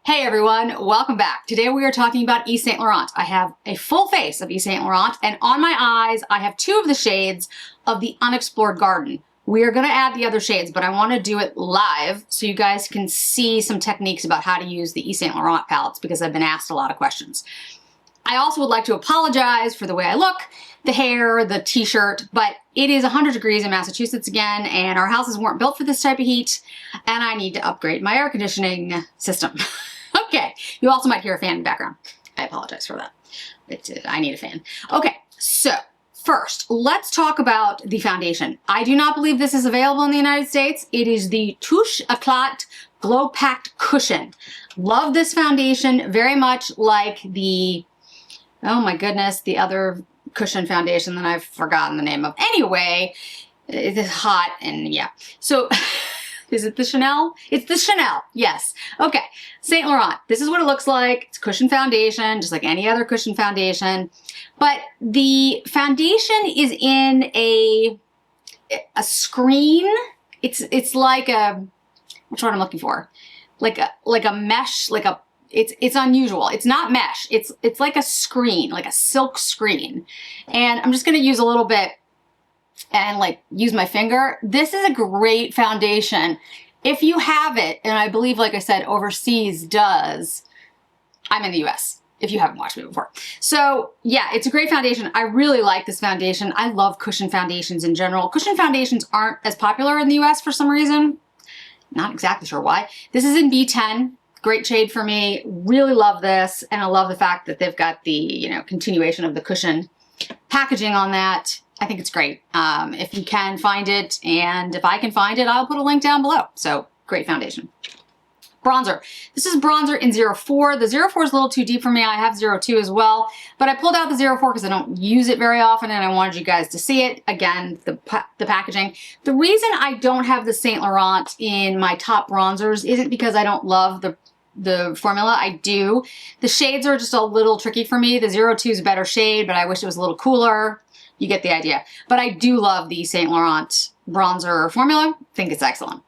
Hey everyone, welcome back. Today we are talking about Yves Saint Laurent. I have a full face of Yves Saint Laurent, and on my eyes I have two of the shades of the Unexplored Garden. We are going to add the other shades, but I want to do it live so you guys can see some techniques about how to use the Yves Saint Laurent palettes because I've been asked a lot of questions. I also would like to apologize for the way I look, the hair, the t-shirt, but it is 100 degrees in Massachusetts again, and our houses weren't built for this type of heat, and I need to upgrade my air conditioning system. Okay, you also might hear a fan in the background. I apologize for that. I need a fan. Okay, so first, let's talk about the foundation. I do not believe this is available in the United States. It is the Touche Eclat Glow Packed Cushion. Love this foundation very much like the, oh my goodness, the other cushion foundation that I've forgotten the name of. Anyway, it's hot and yeah. So, is it the Chanel? It's the Chanel, yes. Okay, Saint Laurent. This is what it looks like. It's cushion foundation, just like any other cushion foundation. But the foundation is in a screen. It's like a, what's what I'm looking for? Like a mesh, it's unusual. It's not mesh. It's like a screen, like a silk screen. And I'm just gonna use a little bit and like use my finger. This is a great foundation. If you have it, and I believe, like I said, overseas does, I'm in the US, if you haven't watched me before. So yeah, it's a great foundation. I really like this foundation. I love cushion foundations in general. Cushion foundations aren't as popular in the US for some reason. Not exactly sure why. This is in B10. Great shade for me. Really love this. And I love the fact that they've got the, you know, continuation of the cushion packaging on that. I think it's great. If you can find it, and if I can find it, I'll put a link down below. So great foundation. Bronzer. This is bronzer in 04. The 04 is a little too deep for me. I have 02 as well, but I pulled out the 04 because I don't use it very often and I wanted you guys to see it. Again, the packaging. The reason I don't have the Saint Laurent in my top bronzers isn't because I don't love the formula. I do. The shades are just a little tricky for me. The 02 is a better shade, but I wish it was a little cooler. You get the idea. But I do love the Saint Laurent bronzer formula. I think it's excellent.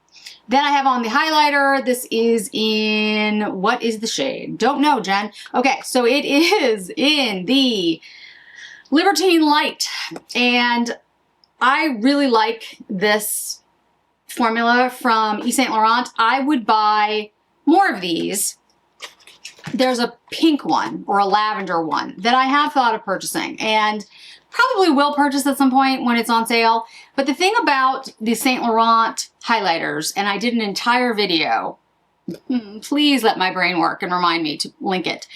Then I have on the highlighter. This is in, what is the shade? Don't know, Jen. Okay, so it is in the Libertine Light. And I really like this formula from Yves Saint Laurent. I would buy more of these. There's a pink one or a lavender one that I have thought of purchasing and probably will purchase at some point when it's on sale. But the thing about the Saint Laurent highlighters, and I did an entire video, please let my brain work and remind me to link it,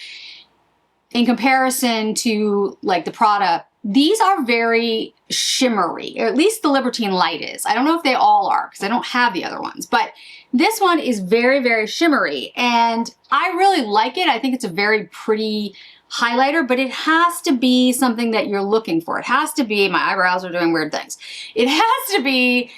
in comparison to like the Prada, these are very shimmery, or at least the Libertine Light is. I don't know if they all are because I don't have the other ones, but this one is very, very shimmery and I really like it. I think it's a very pretty highlighter, but it has to be something that you're looking for. It has to be, my eyebrows are doing weird things. It has to be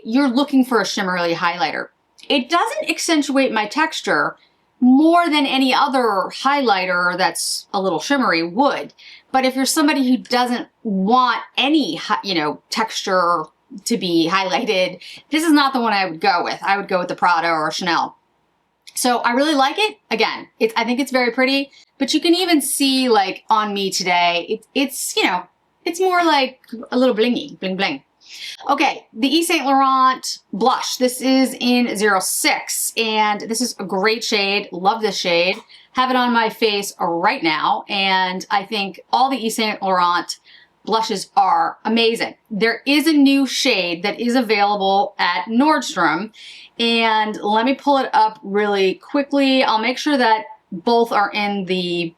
you're looking for a shimmery highlighter. It doesn't accentuate my texture more than any other highlighter that's a little shimmery would. But if you're somebody who doesn't want any, you know, texture to be highlighted, this is not the one I would go with. I would go with the Prada or Chanel. So I really like it. Again, I think it's very pretty, but you can even see like on me today, it's, you know, it's more like a little blingy, bling bling. Okay, the Yves Saint Laurent blush. This is in 06 and this is a great shade. Love this shade. Have it on my face right now. And I think all the Yves Saint Laurent blushes are amazing. There is a new shade that is available at Nordstrom, and let me pull it up really quickly. I'll make sure that both are in the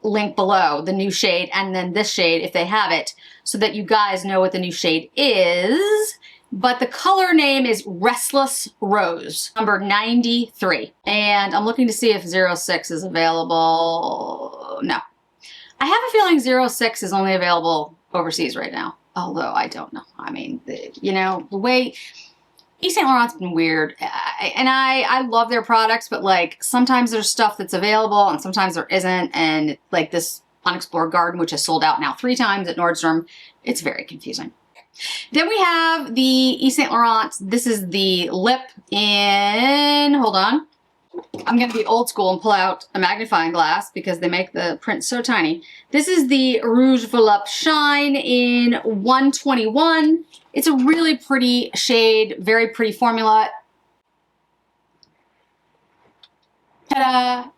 link below, the new shade and then this shade if they have it, so that you guys know what the new shade is. But the color name is Restless Rose, number 93. And I'm looking to see if 06 is available. No. I have a feeling 06 is only available overseas right now, although I don't know. I mean, you know, the way Yves Saint Laurent's been weird, and I love their products, but like sometimes there's stuff that's available and sometimes there isn't, and like this Unexplored Garden, which has sold out now 3 times at Nordstrom, it's very confusing. Then we have the Yves Saint Laurent. This is the lip in, hold on. I'm going to be old school and pull out a magnifying glass because they make the print so tiny. This is the Rouge Volupte Shine in 121. It's a really pretty shade, very pretty formula. Ta-da!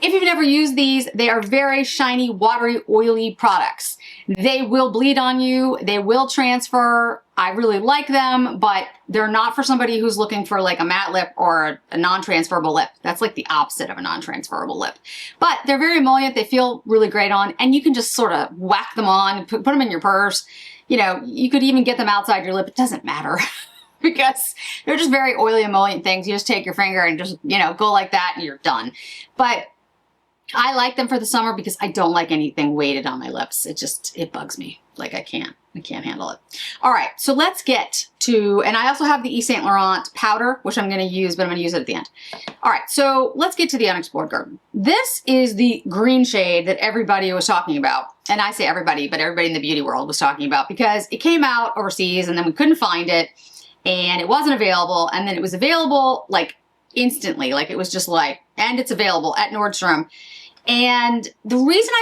If you've never used these, they are very shiny, watery, oily products. They will bleed on you. They will transfer. I really like them, but they're not for somebody who's looking for like a matte lip or a non-transferable lip. That's like the opposite of a non-transferable lip. But they're very emollient. They feel really great on, and you can just sort of whack them on, put them in your purse. You know, you could even get them outside your lip. It doesn't matter. Because they're just very oily emollient things. You just take your finger and just, you know, go like that and you're done. But I like them for the summer because I don't like anything weighted on my lips. It bugs me. Like I can't handle it. All right, so let's get to, and I also have the Yves Saint Laurent powder, which I'm gonna use, but I'm gonna use it at the end. All right, so let's get to the Unexplored Garden. This is the green shade that everybody was talking about. And I say everybody, but everybody in the beauty world was talking about because it came out overseas and then we couldn't find it. And it wasn't available, and then it was available like instantly, like it was just like, and it's available at Nordstrom. And the reason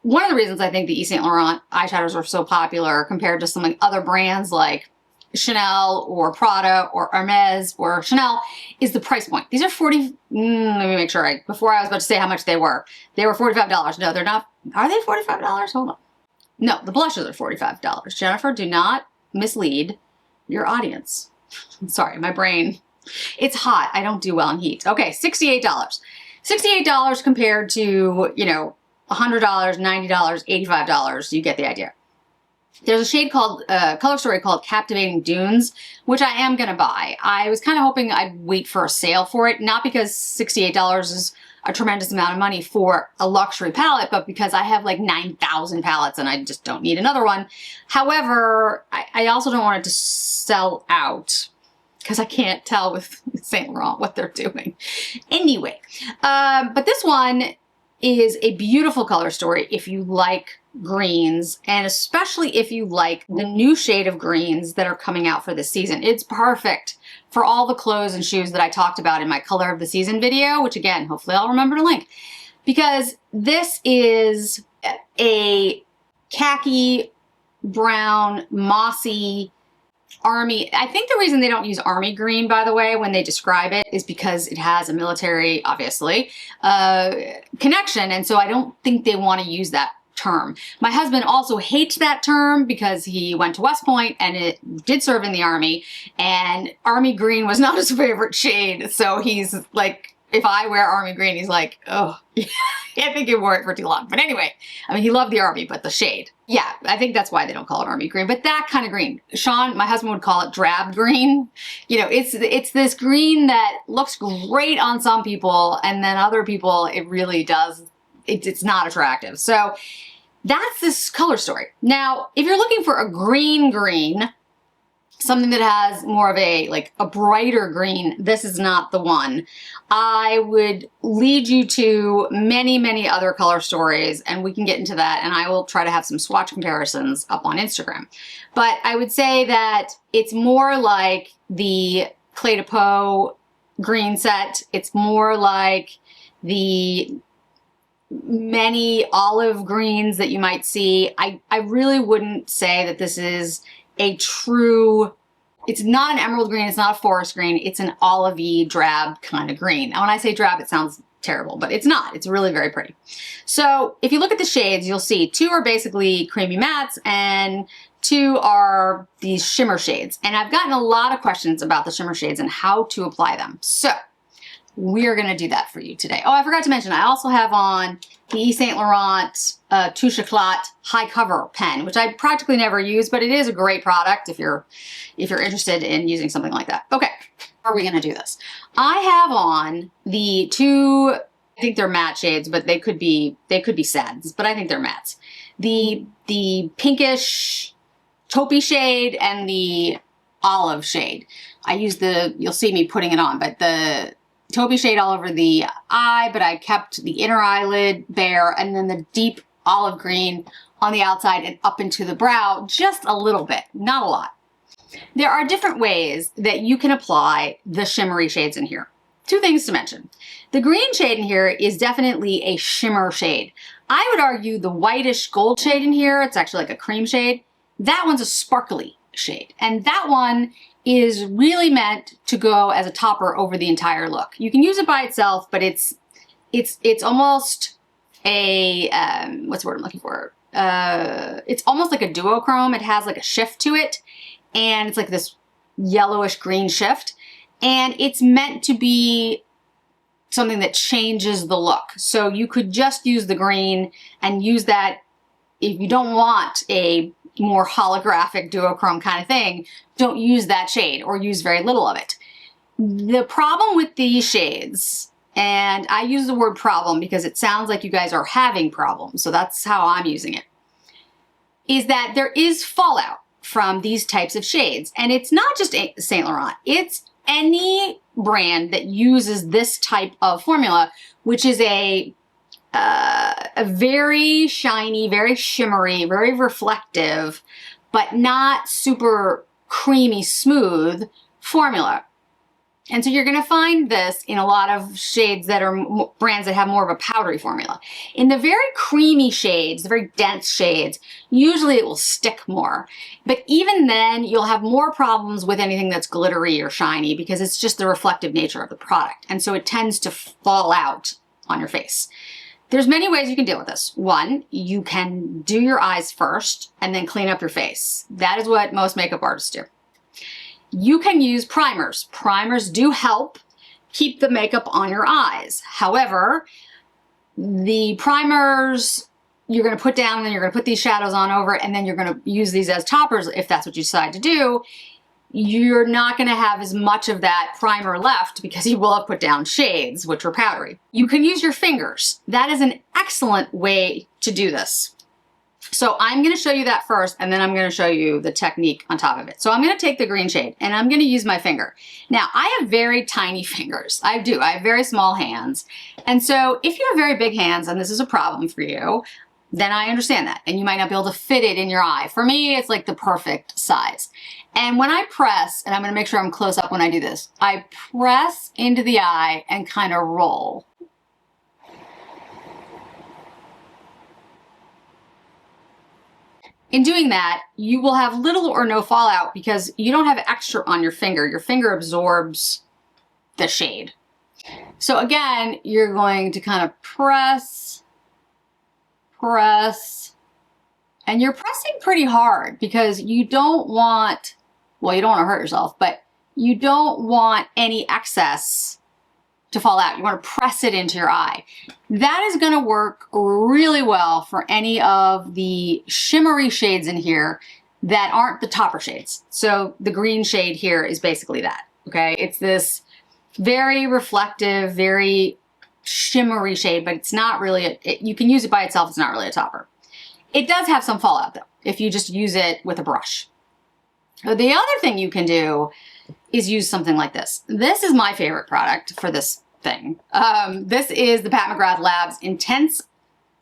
one of the reasons I think the Yves Saint Laurent eyeshadows are so popular compared to some like other brands like Chanel or Prada or Hermes or Chanel is the price point. These are let me make sure before I was about to say how much they were $45. No, they're not. Are they $45? Hold on. No, the blushes are $45. Jennifer, do not mislead your audience. Sorry, my brain. It's hot. I don't do well in heat. Okay, $68. $68 compared to, you know, $100, $90, $85. You get the idea. There's a shade called, color story called Captivating Dunes, which I am going to buy. I was kind of hoping I'd wait for a sale for it, not because $68 is a tremendous amount of money for a luxury palette, but because I have like 9,000 palettes and I just don't need another one. However, I also don't want it to sell out because I can't tell with Saint Laurent what they're doing. Anyway, but this one is a beautiful color story if you like greens, and especially if you like the new shade of greens that are coming out for this season. It's perfect for all the clothes and shoes that I talked about in my color of the season video, which again, hopefully I'll remember to link, because this is a khaki, brown, mossy, army. I think the reason they don't use army green, by the way, when they describe it is because it has a military, obviously, connection. And so I don't think they want to use that term. My husband also hates that term because he went to West Point and it did serve in the army, and army green was not his favorite shade. So he's like, if I wear army green, he's like, oh, I think he wore it for too long. But anyway, I mean, he loved the army, but the shade. Yeah, I think that's why they don't call it army green, but that kind of green. Sean, my husband, would call it drab green. You know, it's this green that looks great on some people, and then other people, it really does, it's not attractive. So that's this color story. Now, if you're looking for a green, something that has more of a, like a brighter green, this is not the one. I would lead you to many, many other color stories, and we can get into that, and I will try to have some swatch comparisons up on Instagram. But I would say that it's more like the Clé de Peau green set. It's more like the many olive greens that you might see. I really wouldn't say that this is a true, it's not an emerald green, it's not a forest green, it's an olivey drab kind of green. Now when I say drab, it sounds terrible, but it's not. It's really very pretty. So if you look at the shades, you'll see 2 are basically creamy mattes and 2 are these shimmer shades. And I've gotten a lot of questions about the shimmer shades and how to apply them. So we're gonna do that for you today. Oh, I forgot to mention, I also have on the Yves Saint Laurent Touche Eclat high cover pen, which I practically never use, but it is a great product if you're interested in using something like that. Okay, how are we gonna do this? I have on the 2, I think they're matte shades, but they could be sads, but I think they're mattes. The pinkish taupey shade and the olive shade. I use you'll see me putting it on, but the taupey shade all over the eye, but I kept the inner eyelid bare, and then the deep olive green on the outside and up into the brow, just a little bit, not a lot. There are different ways that you can apply the shimmery shades in here. 2 things to mention. The green shade in here is definitely a shimmer shade. I would argue the whitish gold shade in here, it's actually like a cream shade, that one's a sparkly shade. And that one is really meant to go as a topper over the entire look. You can use it by itself, but it's almost a, what's the word I'm looking for? It's almost like a duochrome. It has like a shift to it, and it's like this yellowish green shift, and it's meant to be something that changes the look. So you could just use the green and use that if you don't want a more holographic duochrome kind of thing. Don't use that shade or use very little of it. The problem with these shades, and I use the word problem because it sounds like you guys are having problems, so that's how I'm using it, is that there is fallout from these types of shades. And it's not just Saint Laurent, it's any brand that uses this type of formula, which is a very shiny, very shimmery, very reflective, but not super creamy smooth formula. And so you're going to find this in a lot of shades that are brands that have more of a powdery formula. In the very creamy shades, the very dense shades, usually it will stick more. But even then, you'll have more problems with anything that's glittery or shiny because it's just the reflective nature of the product. And so it tends to fall out on your face. There's many ways you can deal with this. One, you can do your eyes first and then clean up your face. That is what most makeup artists do. You can use primers. Primers do help keep the makeup on your eyes. However, the primers you're going to put down and then you're going to put these shadows on over and then you're going to use these as toppers if that's what you decide to do. You're not going to have as much of that primer left because you will have put down shades, which are powdery. You can use your fingers. That is an excellent way to do this. So I'm going to show you that first, and then I'm going to show you the technique on top of it. So I'm going to take the green shade, and I'm going to use my finger. Now, I have very tiny fingers. I do. I have very small hands. And so if you have very big hands, and this is a problem for you, then I understand that. And you might not be able to fit it in your eye. For me, it's like the perfect size. And when I press, and I'm going to make sure I'm close up when I do this, I press into the eye and kind of roll. In doing that, you will have little or no fallout because you don't have extra on your finger. Your finger absorbs the shade. So again, you're going to kind of press, and you're pressing pretty hard because you don't want, well, you don't want to hurt yourself, but you don't want any excess to fall out. You want to press it into your eye. That is going to work really well for any of the shimmery shades in here that aren't the topper shades. So the green shade here is basically that, okay? It's this very reflective, very shimmery shade, but it's not really, you can use it by itself, it's not really a topper. It does have some fallout though, if you just use it with a brush. The other thing you can do is use something like this. This is my favorite product for this thing. This is the Pat McGrath Labs Intense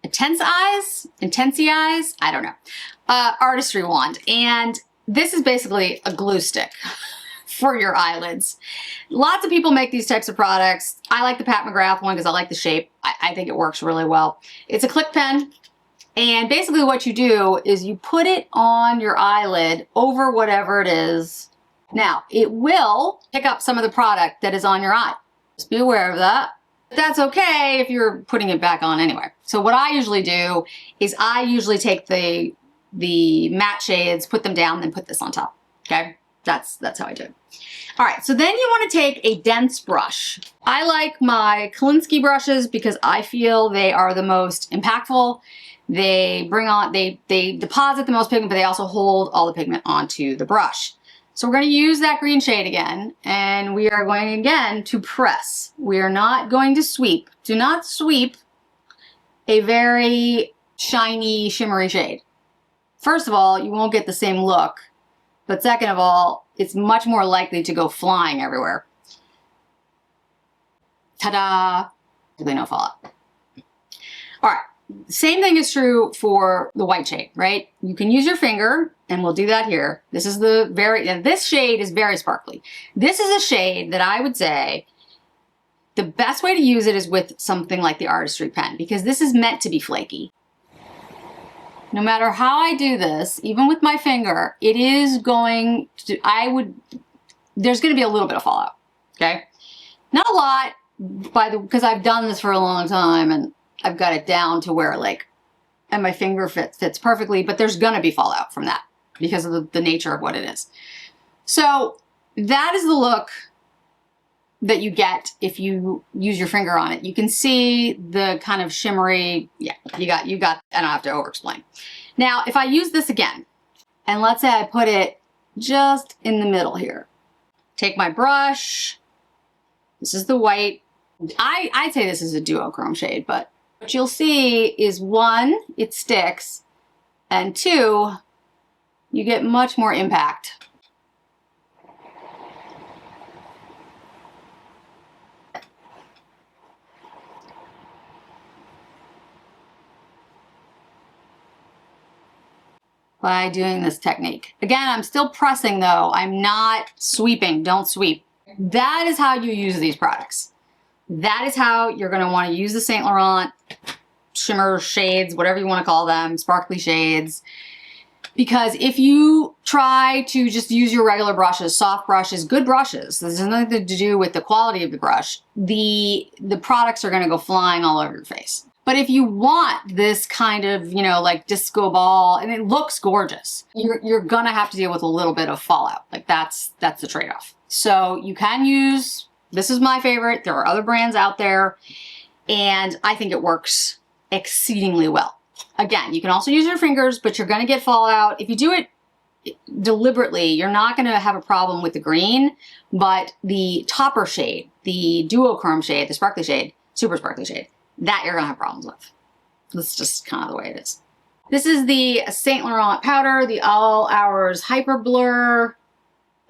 Eyes, I don't know, Artistry Wand. And this is basically a glue stick for your eyelids. Lots of people make these types of products. I like the Pat McGrath one because I like the shape. I think it works really well. It's a click pen. And basically what you do is you put it on your eyelid over whatever it is. Now, it will pick up some of the product that is on your eye. Just be aware of that. That's okay if you're putting it back on anyway. So what I usually do is I usually take the matte shades, put them down, then put this on top, okay? That's how I do it. All right, so then you want to take a dense brush. I like my Kolinsky brushes because I feel they are the most impactful. They bring on, they deposit the most pigment, but they also hold all the pigment onto the brush. So we're going to use that green shade again, and we are going again to press. We are not going to sweep. Do not sweep a very shiny, shimmery shade. First of all, you won't get the same look, but second of all, it's much more likely to go flying everywhere. Ta-da! Really no fallout. All right. Same thing is true for the white shade, right? You can use your finger, and we'll do that here. This is this shade is very sparkly. This is a shade that I would say The best way to use it is with something like the Artistry pen, because this is meant to be flaky. No matter how I do this, even with my finger, it is going to, there's going to be a little bit of fallout, okay? Not a lot, because I've done this for a long time and I've got it down to where like, and my finger fits perfectly, but there's going to be fallout from that because of the nature of what it is. So that is the look that you get if you use your finger on it. You can see the kind of shimmery, yeah, you got, I don't have to over explain. Now, if I use this again, and let's say I put it just in the middle here, take my brush, this is the white, I'd say this is a duochrome shade, but what you'll see is one, it sticks, and two, you get much more impact. By doing this technique. Again, I'm still pressing though. I'm not sweeping. Don't sweep. That is how you use these products. That is how you're going to want to use the Saint Laurent shimmer shades, whatever you want to call them, sparkly shades. Because if you try to just use your regular brushes, soft brushes, good brushes, this has nothing to do with the quality of the brush, the products are going to go flying all over your face. But if you want this kind of, you know, like disco ball, and it looks gorgeous, you're gonna have to deal with a little bit of fallout. Like that's the trade-off. So you can use, this is my favorite. There are other brands out there, and I think it works exceedingly well. Again, you can also use your fingers, but you're gonna get fallout. If you do it deliberately, you're not gonna have a problem with the green, but the topper shade, the duochrome shade, the sparkly shade, super sparkly shade, that you're gonna have problems with. That's just kind of the way it is. This is the Saint Laurent powder, the All Hours Hyper Blur.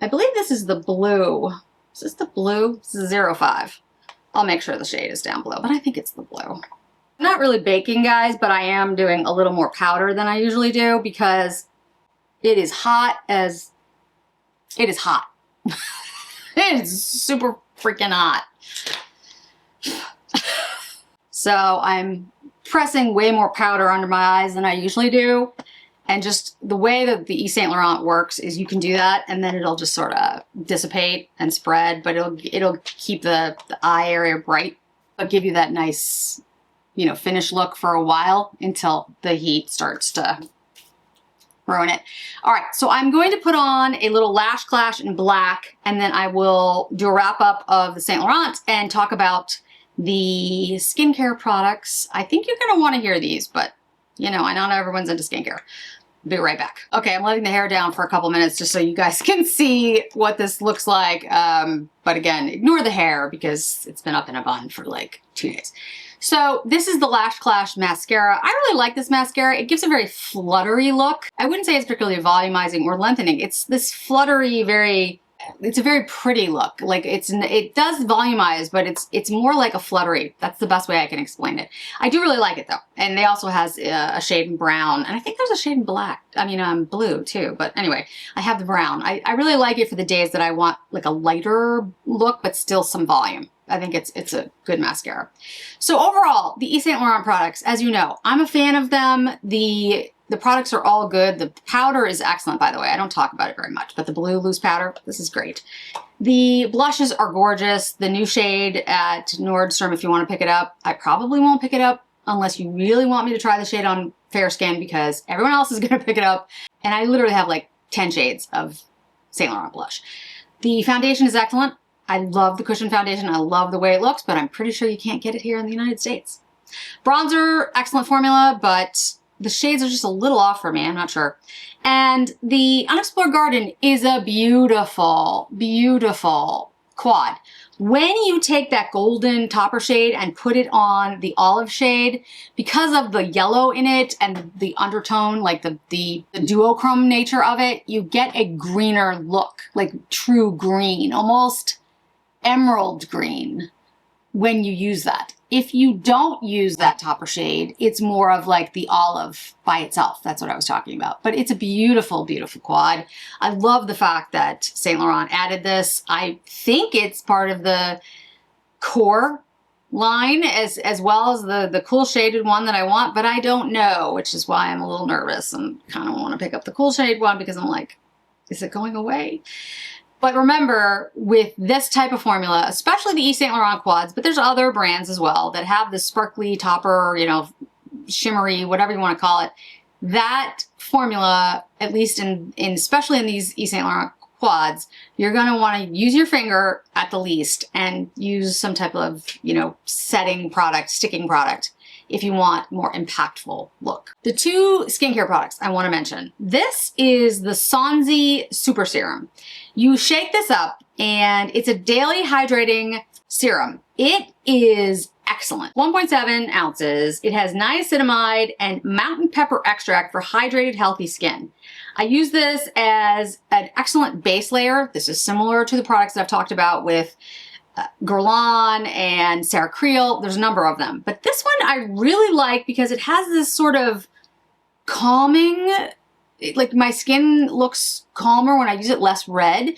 I believe this is the blue. Is this the blue? This is 05. I'll make sure the shade is down below, but I think it's the blue. I'm not really baking, guys, but I am doing a little more powder than I usually do because it is hot as, it is hot. It is super freaking hot. So I'm pressing way more powder under my eyes than I usually do. And just the way that the Saint Laurent works is you can do that and then it'll just sort of dissipate and spread, but it'll keep the eye area bright, but give you that nice, you know, finish look for a while until the heat starts to ruin it. All right, so I'm going to put on a little Lash Clash in black, and then I will do a wrap up of the Saint Laurent and talk about the skincare products. I think you're gonna wanna hear these, but you know, I know not everyone's into skincare. Be right back. Okay, I'm letting the hair down for a couple minutes just so you guys can see what this looks like. But again, ignore the hair because it's been up in a bun for like 2 days. So this is the Lash Clash mascara. I really like this mascara. It gives a very fluttery look. I wouldn't say it's particularly volumizing or lengthening. It's this fluttery, it's a very pretty look. Like it does volumize, but it's more like a fluttery. That's the best way I can explain it. I do really like it though. And they also has a shade in brown, and I think there's a shade in black. I mean, blue too, but anyway, I have the brown. I really like it for the days that I want like a lighter look, but still some volume. I think it's a good mascara. So overall, the Saint Laurent products, as you know, I'm a fan of them. The products are all good. The powder is excellent, by the way. I don't talk about it very much, but the blue loose powder, this is great. The blushes are gorgeous. The new shade at Nordstrom, if you want to pick it up, I probably won't pick it up unless you really want me to try the shade on fair skin because everyone else is going to pick it up. And I literally have like 10 shades of Saint Laurent blush. The foundation is excellent. I love the cushion foundation. I love the way it looks, but I'm pretty sure you can't get it here in the United States. Bronzer, excellent formula, but the shades are just a little off for me. I'm not sure. And the Unexplored Garden is a beautiful, beautiful quad. When you take that golden topper shade and put it on the olive shade, because of the yellow in it and the undertone, like the duochrome nature of it, you get a greener look, like true green, almost emerald green when you use that. If you don't use that topper shade, it's more of like the olive by itself. That's what I was talking about. But it's a beautiful, beautiful quad. I love the fact that Saint Laurent added this. I think it's part of the core line as well as the cool shaded one that I want, but I don't know, which is why I'm a little nervous and kind of want to pick up the cool shade one because I'm like, is it going away? But remember, with this type of formula, especially the Yves Saint Laurent quads, but there's other brands as well that have the sparkly topper, you know, shimmery, whatever you want to call it. That formula, at least especially in these Yves Saint Laurent quads, you're going to want to use your finger at the least and use some type of, you know, setting product, sticking product if you want more impactful look. The two skincare products I want to mention. This is the Sanzi Super Serum. You shake this up and it's a daily hydrating serum. It is excellent. 1.7 ounces. It has niacinamide and mountain pepper extract for hydrated, healthy skin. I use this as an excellent base layer. This is similar to the products that I've talked about with Guerlain and Sarah Creel. There's a number of them. But this one I really like because it has this sort of calming, like my skin looks calmer when I use it, less red,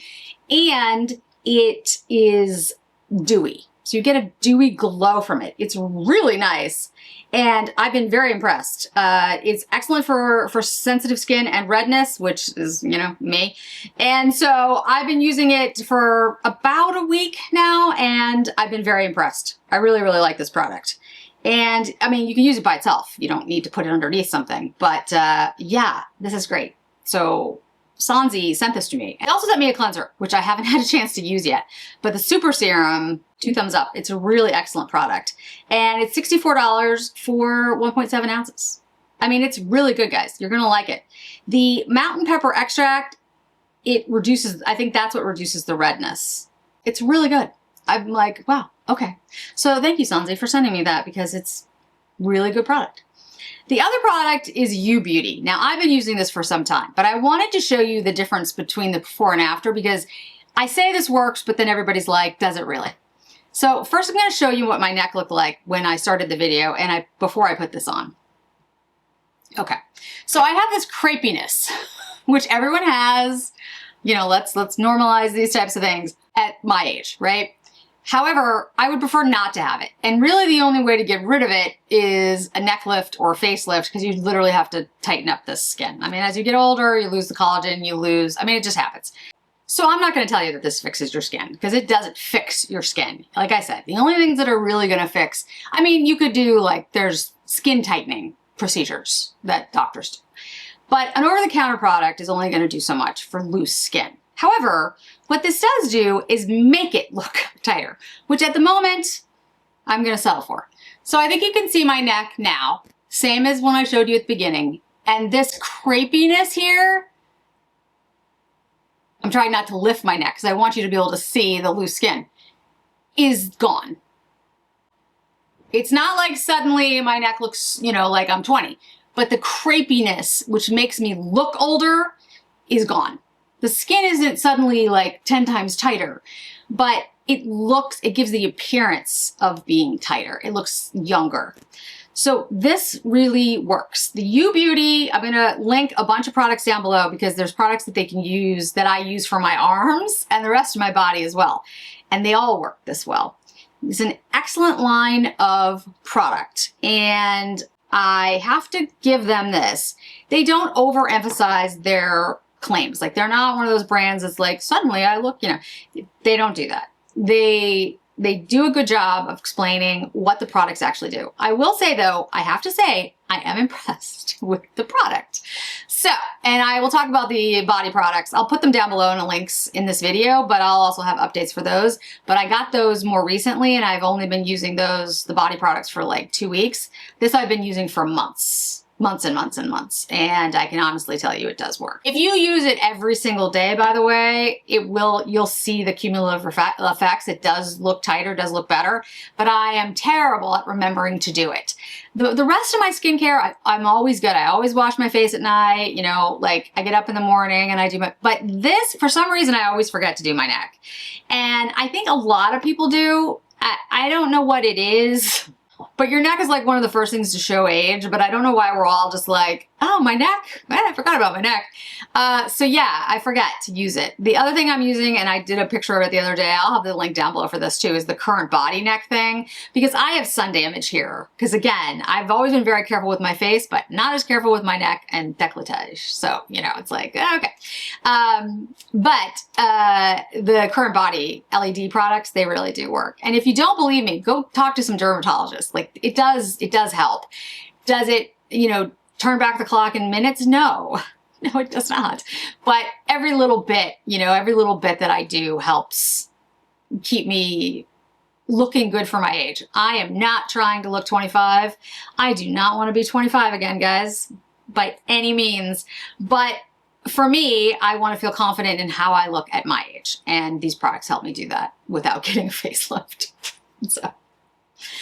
and it is dewy. So you get a dewy glow from it. It's really nice. And I've been very impressed. It's excellent for sensitive skin and redness, which is, you know, me. And so I've been using it for about a week now, and I've been very impressed. I really, really like this product. And I mean, you can use it by itself. You don't need to put it underneath something. But yeah, this is great. So Sanzi sent this to me. They also sent me a cleanser, which I haven't had a chance to use yet. But the Super Serum, 2 thumbs up. It's a really excellent product. And it's $64 for 1.7 ounces. I mean, it's really good, guys. You're going to like it. The mountain pepper extract, it reduces, I think that's what reduces the redness. It's really good. I'm like, wow, okay. So thank you, Sanzi, for sending me that because it's really good product. The other product is U Beauty. Now, I've been using this for some time, but I wanted to show you the difference between the before and after because I say this works, but then everybody's like, does it really? So first I'm going to show you what my neck looked like when I started the video and before I put this on. Okay, so I have this crepiness, which everyone has. You know, let's normalize these types of things at my age, right? However, I would prefer not to have it. And really the only way to get rid of it is a neck lift or a facelift because you literally have to tighten up this skin. I mean, as you get older, you lose the collagen, I mean, it just happens. So I'm not going to tell you that this fixes your skin because it doesn't fix your skin. Like I said, the only things that are really going to fix, I mean, you could do like, there's skin tightening procedures that doctors do. But an over-the-counter product is only going to do so much for loose skin. However, what this does do is make it look tighter, which at the moment, I'm going to settle for. So I think you can see my neck now, same as when I showed you at the beginning. And this crepiness here, I'm trying not to lift my neck because I want you to be able to see the loose skin, is gone. It's not like suddenly my neck looks, you know, like I'm 20, but the crepiness, which makes me look older, is gone. The skin isn't suddenly like 10 times tighter, but it gives the appearance of being tighter. It looks younger. So this really works. The U Beauty, I'm gonna link a bunch of products down below because there's products that they can use that I use for my arms and the rest of my body as well. And they all work this well. It's an excellent line of product and I have to give them this. They don't overemphasize their claims. Like they're not one of those brands that's like, suddenly I look, you know, they don't do that. They do a good job of explaining what the products actually do. I will say though, I have to say, I am impressed with the product. So, and I will talk about the body products. I'll put them down below in the links in this video, but I'll also have updates for those. But I got those more recently and I've only been using the body products for like 2 weeks. This I've been using for months and months and months. And I can honestly tell you it does work. If you use it every single day, by the way, you'll see the cumulative effects. It does look tighter, does look better, but I am terrible at remembering to do it. The rest of my skincare, I'm always good. I always wash my face at night, you know, like I get up in the morning and I do but this, for some reason, I always forget to do my neck. And I think a lot of people do. I don't know what it is. But your neck is like one of the first things to show age, but I don't know why we're all just like, Oh, my neck. Man, I forgot about my neck. So yeah, I forget to use it. The other thing I'm using, and I did a picture of it the other day, I'll have the link down below for this too, is the current body neck thing, because I have sun damage here. Because again, I've always been very careful with my face, but not as careful with my neck and décolletage. So, you know, it's like, okay. The current body LED products, they really do work. And if you don't believe me, go talk to some dermatologists. Like it does help. Does it, you know, turn back the clock in minutes? No, no, it does not. But every little bit, you know, every little bit that I do helps keep me looking good for my age. I am not trying to look 25. I do not want to be 25 again, guys, by any means. But for me, I want to feel confident in how I look at my age. And these products help me do that without getting a facelift. So.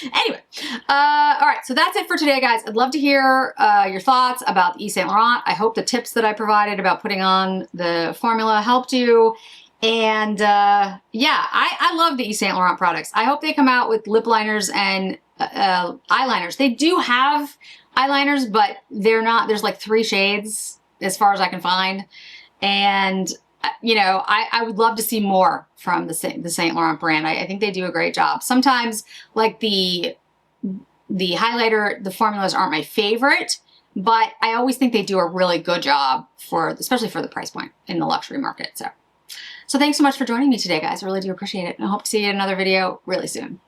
Anyway, all right, so that's it for today, guys. I'd love to hear your thoughts about the Yves Saint Laurent. I hope the tips that I provided about putting on the formula helped you. And yeah, I love the Yves Saint Laurent products. I hope they come out with lip liners and eyeliners. They do have eyeliners, but they're not, there's like 3 shades as far as I can find. And you know, I would love to see more from the Saint Laurent brand. I think they do a great job. Sometimes, like the highlighter, the formulas aren't my favorite, but I always think they do a really good job for, especially for the price point in the luxury market. So thanks so much for joining me today, guys. I really do appreciate it. And I hope to see you in another video really soon.